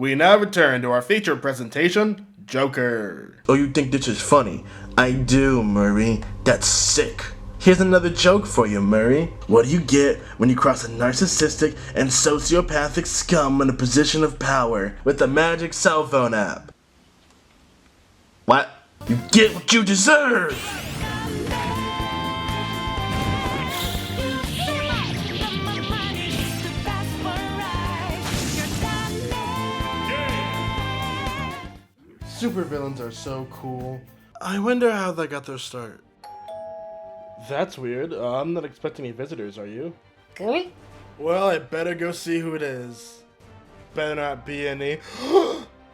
We now return to our feature presentation, Joker. Oh, you think this is funny? I do, Murray. That's sick. Here's another joke for you, Murray. What do you get when you cross a narcissistic and sociopathic scum in a position of power with a magic cell phone app? What? You get what you deserve! Supervillains are so cool. I wonder how they got their start. That's weird. I'm not expecting any visitors, are you? Good? Well, I better go see who it is. Better not be any...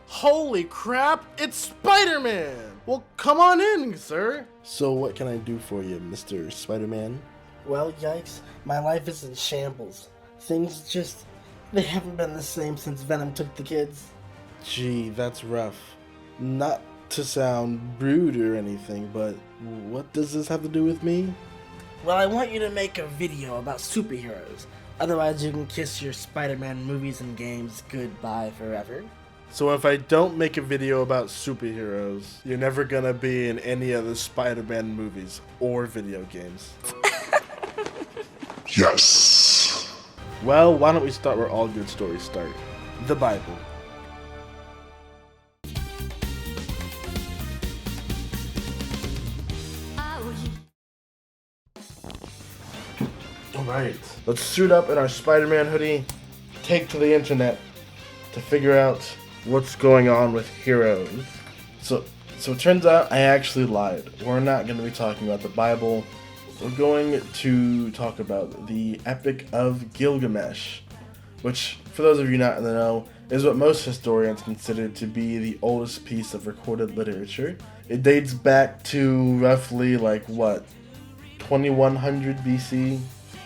Holy crap, it's Spider-Man! Well, come on in, sir. So what can I do for you, Mr. Spider-Man? Well, yikes, my life is in shambles. Things just, they haven't been the same since Venom took the kids. Gee, that's rough. Not to sound rude or anything, but what does this have to do with me? Well, I want you to make a video about superheroes. Otherwise, you can kiss your Spider-Man movies and games goodbye forever. So if I don't make a video about superheroes, you're never gonna be in any of the Spider-Man movies or video games. Yes. Well, why don't we start where all good stories start? The Bible. Alright, let's suit up in our Spider-Man hoodie, take to the internet to figure out what's going on with heroes. So it turns out I actually lied. We're not going to be talking about the Bible. We're going to talk about the Epic of Gilgamesh, which, for those of you not in the know, is what most historians consider to be the oldest piece of recorded literature. It dates back to roughly, 2100 BC.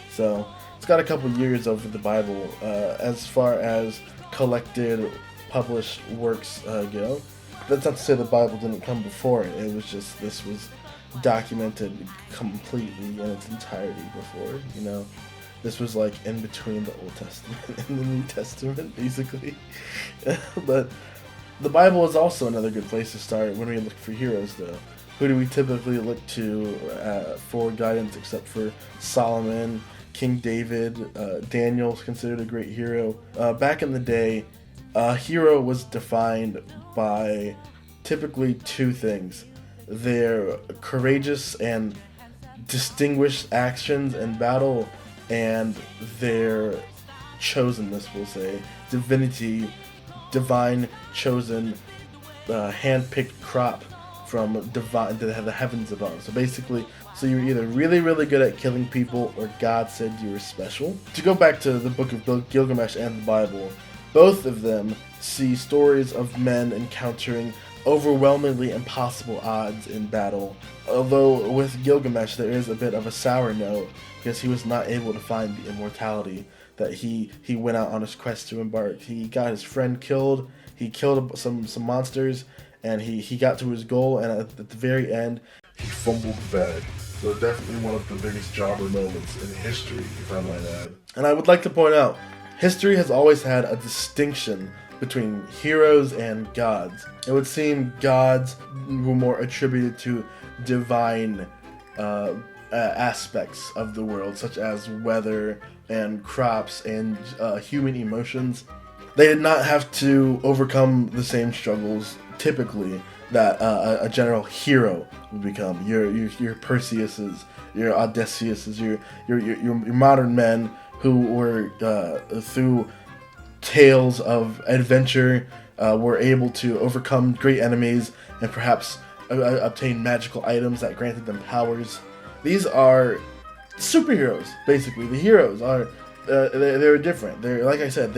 So it's got a couple years over the Bible as far as collected, published works go. That's not to say the Bible didn't come before it. It was just this was documented completely in its entirety before. This was like in between the Old Testament and the New Testament, basically. But the Bible is also another good place to start when we look for heroes, though. Who do we typically look to for guidance except for Solomon, King David? Daniel's considered a great hero. Back in the day, a hero was defined by typically two things: their courageous and distinguished actions in battle, and their chosenness, we'll say, divine chosen, hand-picked crop from the heavens above. So basically, you're either really, really good at killing people, or God said you were special. To go back to the Book of Gilgamesh and the Bible, both of them see stories of men encountering overwhelmingly impossible odds in battle. Although with Gilgamesh there is a bit of a sour note, because he was not able to find the immortality that he went out on his quest to embark. He got his friend killed, he killed some monsters, and he got to his goal, and at the very end, He fumbled the bag. So definitely one of the biggest jobber moments in history, if I might add. and I would like to point out, history has always had a distinction between heroes and gods. It would seem gods were more attributed to divine aspects of the world, such as weather and crops and human emotions. They did not have to overcome the same struggles, typically, that a general hero would become. Your Perseuses, your Odysseus's, your modern men who were through tales of adventure were able to overcome great enemies and perhaps obtain magical items that granted them powers. These are superheroes, basically. The heroes are they're different. They're, like I said,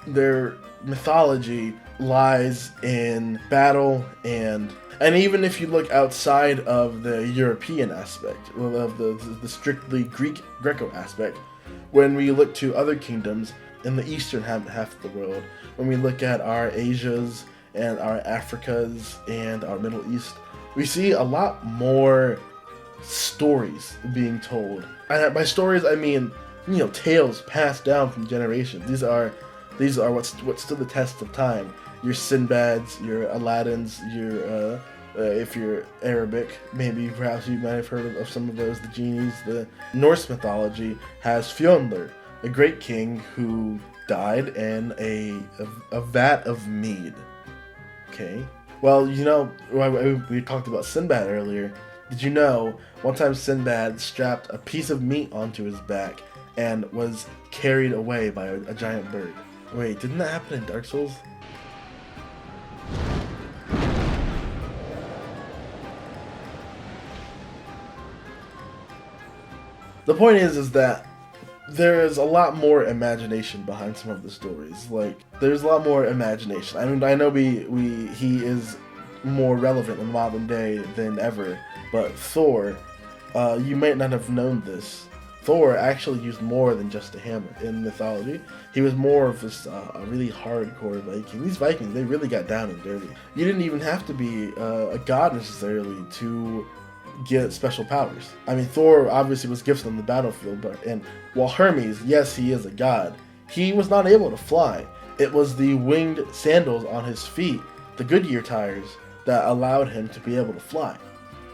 their mythology lies in battle, and even if you look outside of the European aspect, of the strictly Greco aspect, when we look to other kingdoms in the eastern half of the world, when we look at our Asias and our Africas and our Middle East, we see a lot more stories being told. And by stories, I mean, tales passed down from generations. These are what stood the test of time. your Sinbads, your Aladdins, your if you're Arabic, maybe perhaps you might have heard of some of those, the genies. The Norse mythology has Fjolnir, a great king who died in a vat of mead. Okay. Well, you know, we talked about Sinbad earlier. Did you know one time Sinbad strapped a piece of meat onto his back and was carried away by a giant bird? Wait, didn't that happen in Dark Souls? The point is that there is a lot more imagination behind some of the stories. Like, there's a lot more imagination. I mean, I know he is more relevant in modern day than ever, but Thor, you might not have known this. Thor actually used more than just a hammer in mythology. He was more of a really hardcore Viking. These Vikings, they really got down and dirty. You didn't even have to be a god necessarily to get special powers. I mean, Thor obviously was gifted on the battlefield, and while Hermes, yes, he is a god, he was not able to fly. It was the winged sandals on his feet, the Goodyear tires, that allowed him to be able to fly.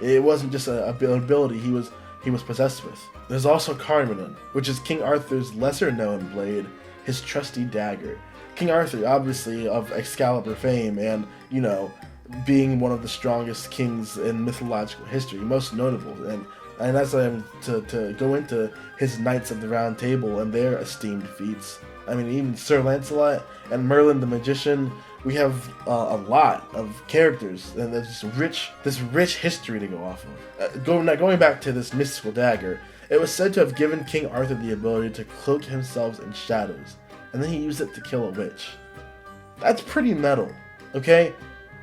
It wasn't just an ability he was possessed with. There's also Carmine, which is King Arthur's lesser-known blade, his trusty dagger. King Arthur, obviously of Excalibur fame, and being one of the strongest kings in mythological history, most notable, and that's to go into his Knights of the Round Table and their esteemed feats. I mean, even Sir Lancelot and Merlin the Magician. We have a lot of characters, and there's this rich history to go off of. Going back to this mystical dagger, it was said to have given King Arthur the ability to cloak himself in shadows, and then he used it to kill a witch. That's pretty metal, okay?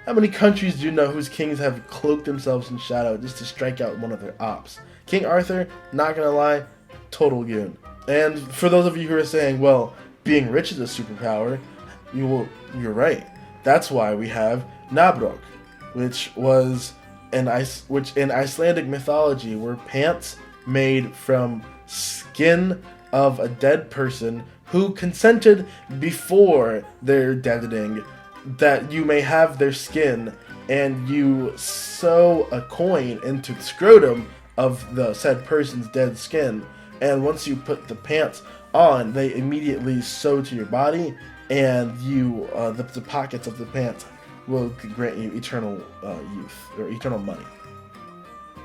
How many countries do you know whose kings have cloaked themselves in shadow just to strike out one of their ops? King Arthur, not gonna lie, total goon. And for those of you who are saying, well, being rich is a superpower, you're right. That's why we have Nabrok, which in Icelandic mythology were pants made from skin of a dead person who consented before their deadening, that you may have their skin, and you sew a coin into the scrotum of the said person's dead skin, and once you put the pants on, they immediately sew to your body, and the pockets of the pants will grant you eternal youth, or eternal money.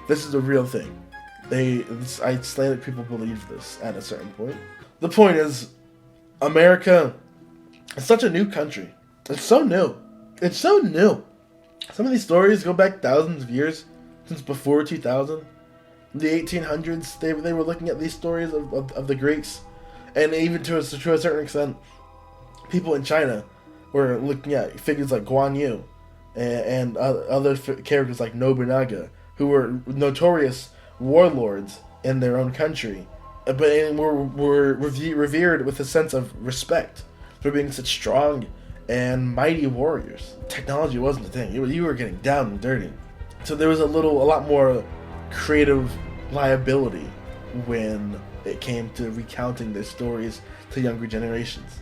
This is a real thing. Icelandic people believe this at a certain point. The point is, America is such a new country. It's so new. It's so new. Some of these stories go back thousands of years, since before 2000. In the 1800s, they were looking at these stories of the Greeks, and even to a certain extent, people in China were looking at figures like Guan Yu and other characters like Nobunaga, who were notorious warlords in their own country, but were revered with a sense of respect for being such strong and mighty warriors. Technology wasn't a thing. You were getting down and dirty. So there was a lot more creative liability when it came to recounting their stories to younger generations.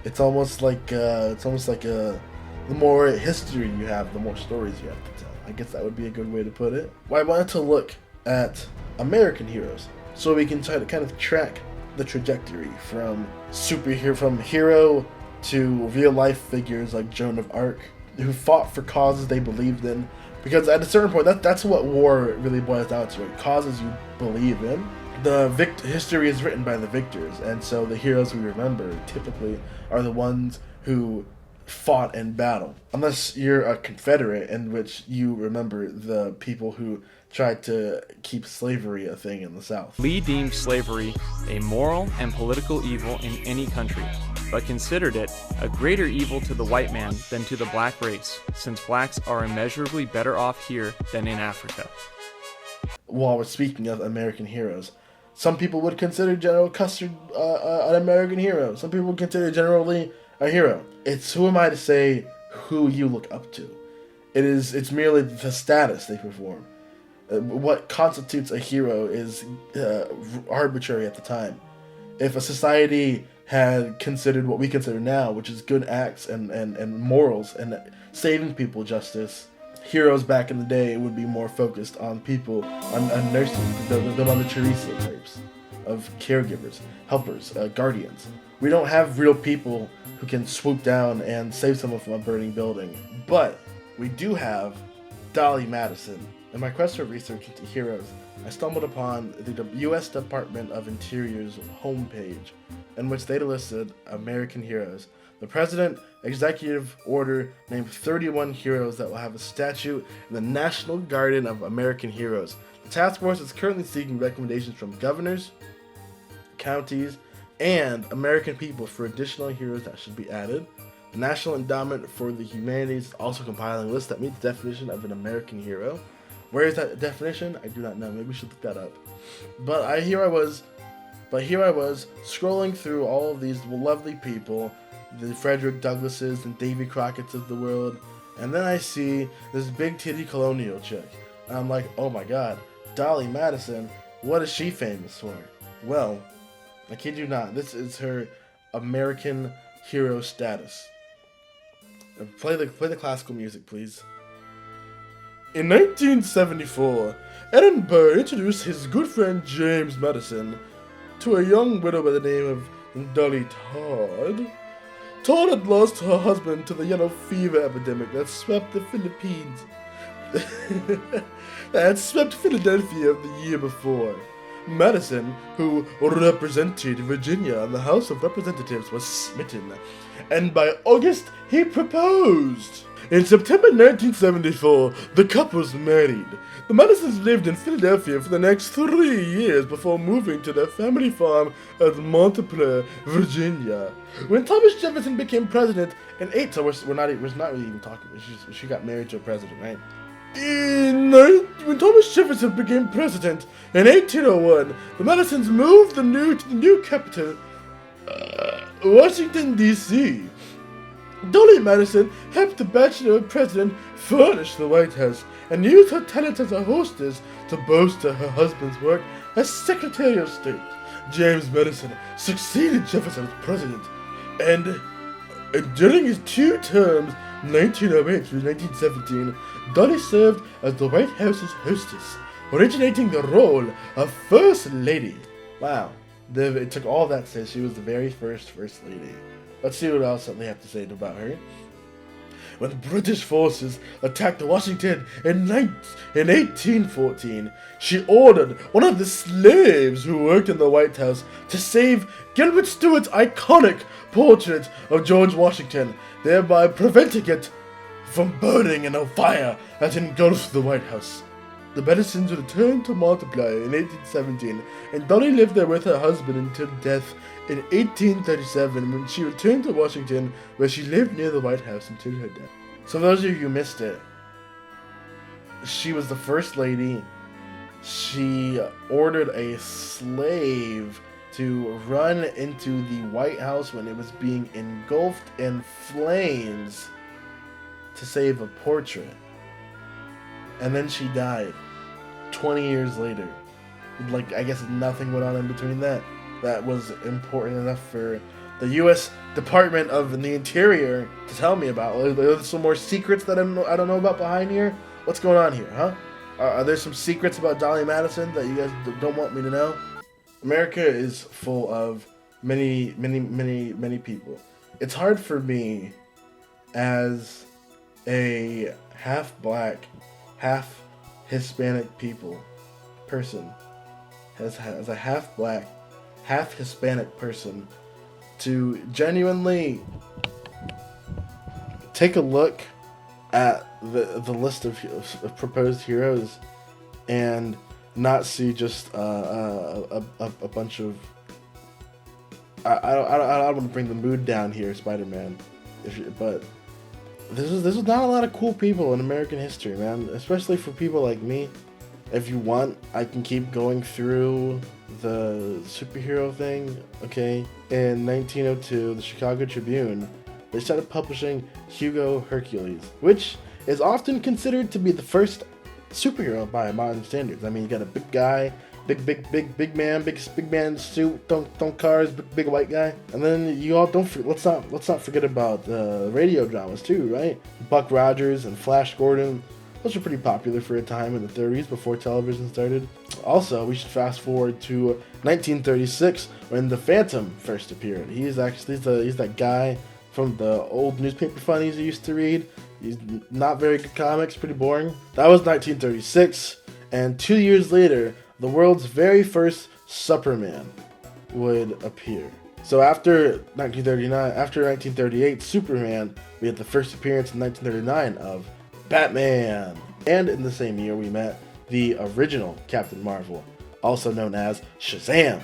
It's almost like the more history you have, the more stories you have to tell. I guess that would be a good way to put it. Well, I wanted to look at American heroes, so we can try to kind of track the trajectory from hero to real life figures like Joan of Arc, who fought for causes they believed in. Because at a certain point, that's what war really boils down to, right? Causes you believe in. History is written by the victors, and so the heroes we remember typically are the ones who fought in battle. Unless you're a Confederate, in which you remember the people who tried to keep slavery a thing in the South. Lee deemed slavery a moral and political evil in any country, but considered it a greater evil to the white man than to the black race, since blacks are immeasurably better off here than in Africa. While we're speaking of American heroes, some people would consider General Custer an American hero. Some people would consider General Lee a hero. It's who am I to say who you look up to? It's merely the status they perform. What constitutes a hero is arbitrary at the time. If a society had considered what we consider now, which is good acts and morals and saving people justice, heroes back in the day would be more focused on people, on nursing, the Mother Teresa types of caregivers, helpers, guardians. We don't have real people who can swoop down and save someone from a burning building, but we do have Dolly Madison. In my quest for research into heroes, I stumbled upon the U.S. Department of Interior's homepage, in which they listed American heroes. The President Executive Order named 31 heroes that will have a statue in the National Garden of American Heroes. The task force is currently seeking recommendations from governors, counties, and American people for additional heroes that should be added. The National Endowment for the Humanities is also compiling a list that meets the definition of an American hero. Where is that definition? I do not know. Maybe we should look that up. But here I was scrolling through all of these lovely people, the Frederick Douglasses and Davy Crockett's of the world, and then I see this big titty colonial chick. And I'm like, oh my god, Dolly Madison, what is she famous for? Well, I kid you not, this is her American hero status. Play the classical music, please. In 1974, Aaron Burr introduced his good friend James Madison to a young widow by the name of Dolly Todd. Todd had lost her husband to the yellow fever epidemic that swept the Philippines. that had swept Philadelphia the year before. Madison, who represented Virginia in the House of Representatives, was smitten, and by August he proposed. In September 1974, the couple was married. The Madisons lived in Philadelphia for the next 3 years before moving to their family farm at Montpelier, Virginia. When Thomas Jefferson became president in we're not really even talking. She got married to a president, right? When Thomas Jefferson became president in 1801, the Madisons moved to the new capital, Washington, D.C. Dolly Madison helped the bachelor president furnish the White House and used her talents as a hostess to bolster her husband's work as Secretary of State. James Madison succeeded Jefferson as president, and during his 2 terms, 1908 through 1917, Dolly served as the White House's hostess, originating the role of First Lady. Wow, it took all that to say she was the very first Lady. Let's see what else they have to say about her. When British forces attacked Washington in 1814, she ordered one of the slaves who worked in the White House to save Gilbert Stuart's iconic portrait of George Washington, thereby preventing it from burning in a fire that engulfed the White House. The Madisons returned to Montpelier in 1817, and Dolly lived there with her husband until death in 1837, when she returned to Washington, where she lived near the White House until her death. So for those of you who missed it, she was the First Lady. She ordered a slave to run into the White House when it was being engulfed in flames to save a portrait. And then she died 20 years later. I guess nothing went on in between that. That was important enough for the U.S. Department of the Interior to tell me about. Are there some more secrets that I don't know about behind here? What's going on here, huh? Are there some secrets about Dolly Madison that you guys don't want me to know? America is full of many people. It's hard for me as a half-black, half-Hispanic person, as a half-black, half-Hispanic person, to genuinely take a look at the list of proposed heroes and not see just a bunch of... I don't want to bring the mood down here, Spider-Man, but there's not a lot of cool people in American history, man, especially for people like me. If you want, I can keep going through the superhero thing, okay? In 1902, the Chicago Tribune, they started publishing Hugo Hercules, which is often considered to be the first superhero by modern standards. I mean, you got a big guy big man suit, don't cars, big white guy. And then you all let's not forget about radio dramas too, right? Buck Rogers and Flash Gordon. Those were pretty popular for a time in the 30s before television started. Also, we should fast forward to 1936 when the Phantom first appeared. He's that guy from the old newspaper funnies you used to read. He's not very good comics, pretty boring. That was 1936, and 2 years later, the world's very first Superman would appear. So after 1938, Superman, we had the first appearance in 1939 of Batman. And in the same year, we met the original Captain Marvel, also known as Shazam.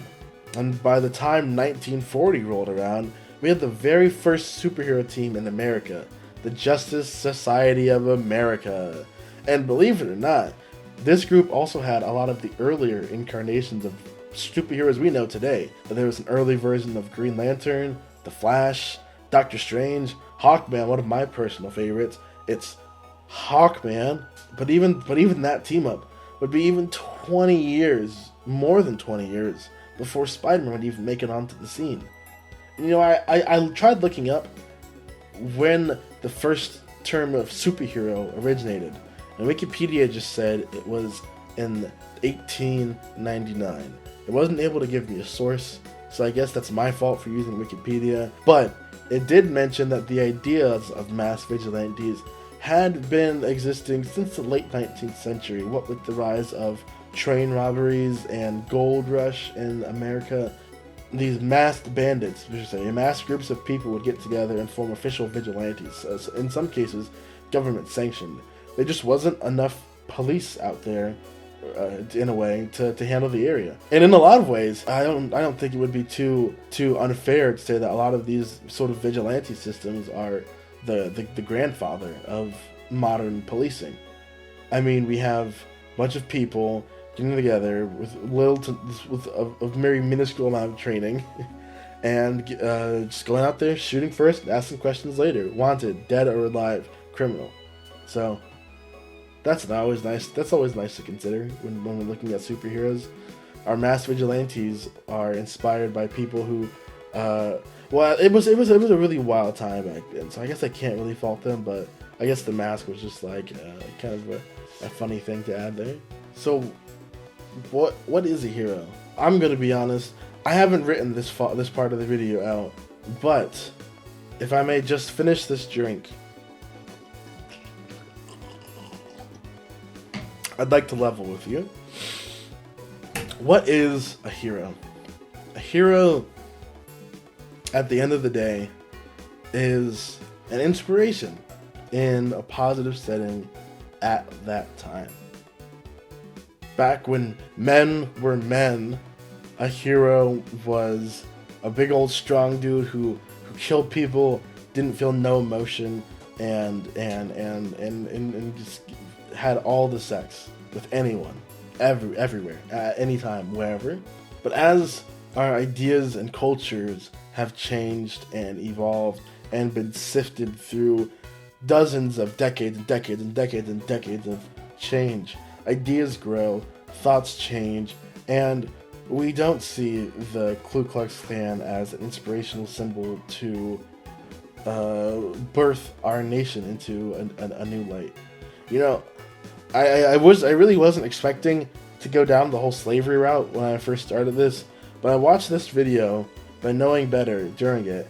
And by the time 1940 rolled around, we had the very first superhero team in America, the Justice Society of America. And believe it or not, this group also had a lot of the earlier incarnations of superheroes we know today. There was an early version of Green Lantern, The Flash, Doctor Strange, Hawkman, one of my personal favorites. It's Hawkman, but even that team up would be even 20 years, more than 20 years, before Spider-Man would even make it onto the scene. You know, I tried looking up when the first term of superhero originated, and Wikipedia just said it was in 1899. It wasn't able to give me a source, so I guess that's my fault for using Wikipedia, but it did mention that the ideas of mass vigilantes had been existing since the late 19th century, what with the rise of train robberies and gold rush in America. These masked bandits, we should say, mass groups of people would get together and form official vigilantes, in some cases government sanctioned. There just wasn't enough police out there, in a way, to handle the area. And in a lot of ways, I don't think it would be too unfair to say that a lot of these sort of vigilante systems are the grandfather of modern policing. I mean, we have a bunch of people getting together with a very minuscule amount of training, and just going out there, shooting first, and asking questions later. Wanted, dead or alive, criminal. So that's always nice. That's always nice to consider when we're looking at superheroes. Our mass vigilantes are inspired by people who. Well, it was a really wild time back then, so I guess I can't really fault them, but I guess the mask was just like kind of a funny thing to add there. So, what is a hero? I'm gonna be honest, I haven't written this part of the video out, but if I may just finish this drink, I'd like to level with you. What is a hero? A hero, at the end of the day, is an inspiration in a positive setting at that time. Back when men were men, a hero was a big old strong dude who killed people, didn't feel no emotion, and just had all the sex with anyone, everywhere, at any time, wherever. But as our ideas and cultures have changed and evolved and been sifted through dozens of decades and decades and decades and decades of change, ideas grow, thoughts change, and we don't see the Ku Klux Klan as an inspirational symbol to birth our nation into a new light. You know, I really wasn't expecting to go down the whole slavery route when I first started this, but I watched this video by knowing better during it,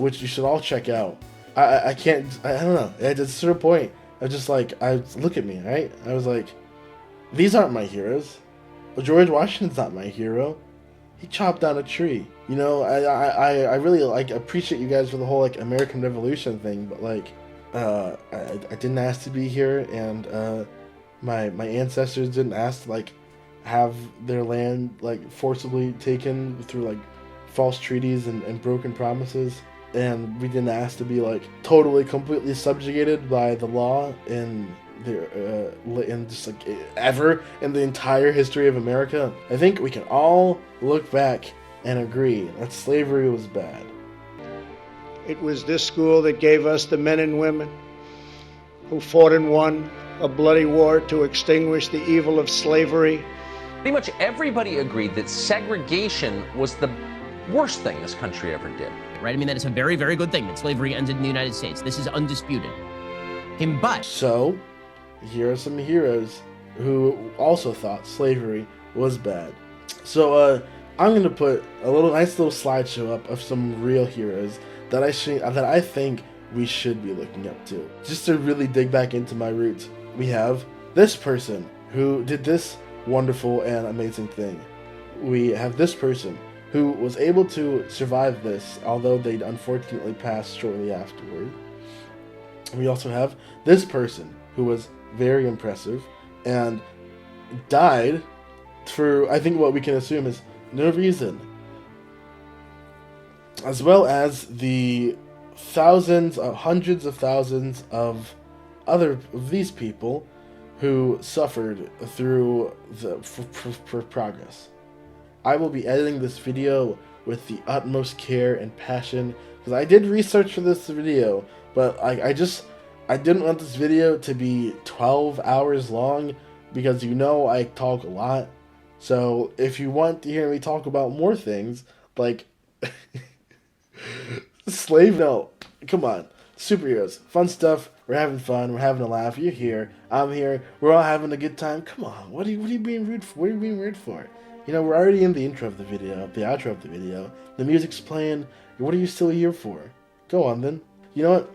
which you should all check out. I don't know, at a certain point, I just like, look at me, right? I was like, these aren't my heroes. George Washington's not my hero. He chopped down a tree. You know, I really like appreciate you guys for the whole like American Revolution thing, but like, I didn't ask to be here, and my ancestors didn't ask to like have their land like forcibly taken through like false treaties and broken promises, and we didn't ask to be like totally completely subjugated by the law in just like ever in the entire history of America. I think we can all look back and agree that slavery was bad. It was this school that gave us the men and women who fought and won a bloody war to extinguish the evil of slavery Pretty much everybody agreed that segregation was the worst thing this country ever did. Right? I mean, that is a very, very good thing that slavery ended in the United States. This is undisputed. But So, here are some heroes who also thought slavery was bad. So, I'm gonna put a nice little slideshow up of some real heroes that I think we should be looking up to. Just to really dig back into my roots, we have this person who did this wonderful and amazing thing. We have this person who was able to survive this, although they'd unfortunately passed shortly afterward. We also have this person who was very impressive and died for, I think, what we can assume is no reason. As well as the hundreds of thousands of these people who suffered through for progress. I will be editing this video with the utmost care and passion because I did research for this video, but I didn't want this video to be 12 hours long because I talk a lot. So if you want to hear me talk about more things like come on, superheroes, fun stuff. We're having fun. We're having a laugh. You're here. I'm here. We're all having a good time. Come on. What are you being rude for? What are you being rude for? We're already in the intro of the video, the outro of the video. The music's playing. What are you still here for? Go on then. You know what?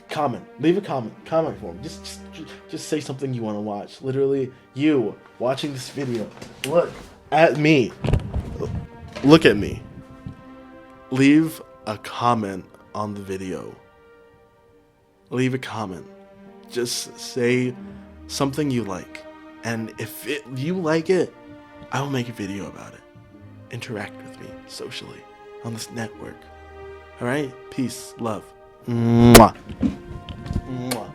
Comment. Leave a comment. Comment for me. Just say something you want to watch. Literally, you watching this video. Look at me. Look at me. Leave a comment on the video. Leave a comment. Just say something you like. And if you like it, I will make a video about it. Interact with me socially on this network. Alright? Peace. Love. Mwah. Mwah.